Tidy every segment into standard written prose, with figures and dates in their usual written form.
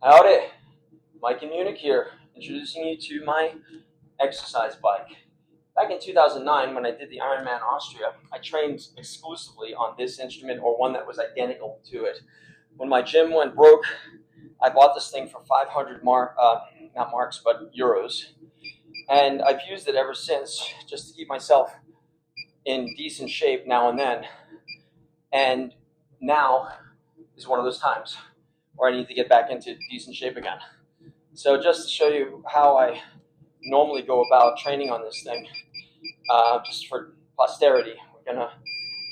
Howdy, Mike in Munich here, introducing you to my exercise bike. Back in 2009, when I did the Ironman Austria, I trained exclusively on this instrument or one that was identical to it. When my gym went broke, I bought this thing for 500 not marks, but euros. And I've used it ever since just to keep myself in decent shape now and then. And now is one of those times where I need to get back into decent shape again. So just to show you how I normally go about training on this thing, just for posterity, we're going to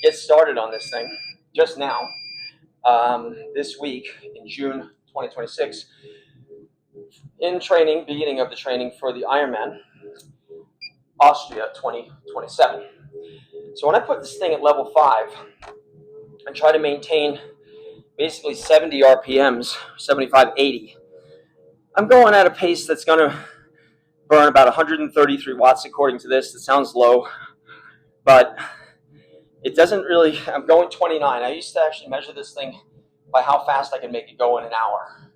get started on this thing just now, this week in June 2026, in training, beginning of the training for the Ironman Austria 2027. So when I put this thing at level 5 and try to maintain basically 70 RPMs, 75, 80, I'm going at a pace that's going to burn about 133 watts according to this. It sounds low, but it doesn't really. I'm going 29. I used to actually measure this thing by how fast I can make it go in an hour.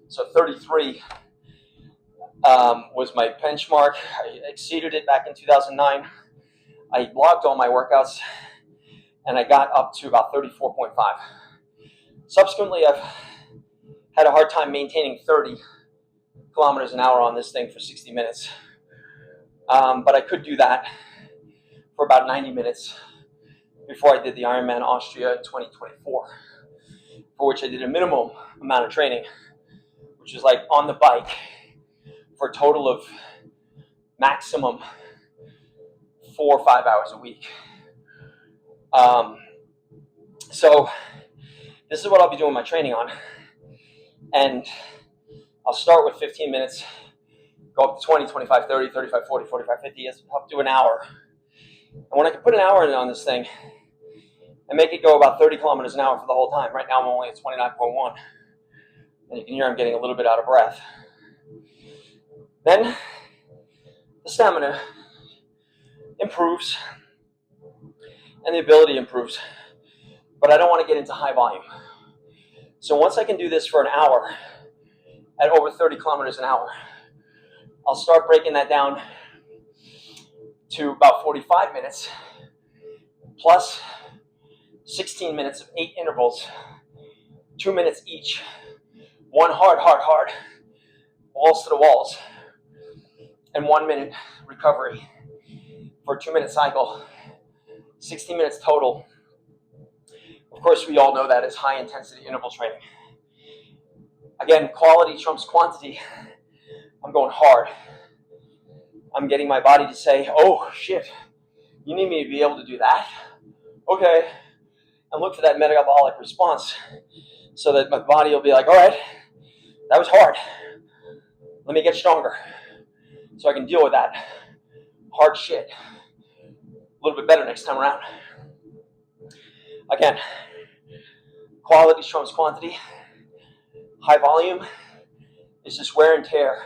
So 33 was my benchmark. I exceeded it back in 2009. I logged all my workouts, and I got up to about 34.5. Subsequently, I've had a hard time maintaining 30 kilometers an hour on this thing for 60 minutes. But I could do that for about 90 minutes before I did the Ironman Austria in 2024, for which I did a minimum amount of training, which is like on the bike for a total of maximum 4 or 5 hours a week. So this is what I'll be doing my training on. And I'll start with 15 minutes, go up to 20, 25, 30, 35, 40, 45, 50, up to an hour. And when I can put an hour in on this thing and make it go about 30 kilometers an hour for the whole time, right now I'm only at 29.1. And you can hear I'm getting a little bit out of breath. Then the stamina improves and the ability improves. But I don't want to get into high volume. So once I can do this for an hour at over 30 kilometers an hour, I'll start breaking that down to about 45 minutes plus 16 minutes of 8 intervals, 2 minutes each, one hard, balls to the walls, and 1 minute recovery for a 2-minute cycle, 60 minutes total. Of course, we all know that is high intensity interval training. Again, quality trumps quantity. I'm going hard. I'm getting my body to say, oh shit, you need me to be able to do that? Okay. And look for that metabolic response so that my body will be like, all right, that was hard. Let me get stronger so I can deal with that hard shit a little bit better next time around. Again, quality trumps quantity. High volume is just wear and tear.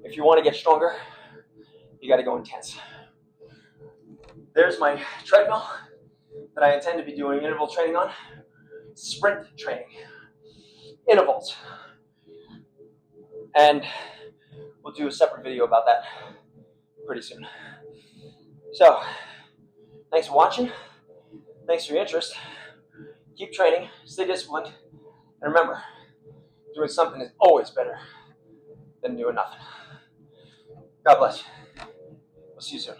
If you want to get stronger, you got to go intense. There's my treadmill that I intend to be doing interval training on. Sprint training. Intervals. And we'll do a separate video about that pretty soon. So, thanks for watching. Thanks for your interest. Keep training, stay disciplined, and remember, doing something is always better than doing nothing. God bless. We'll see you soon.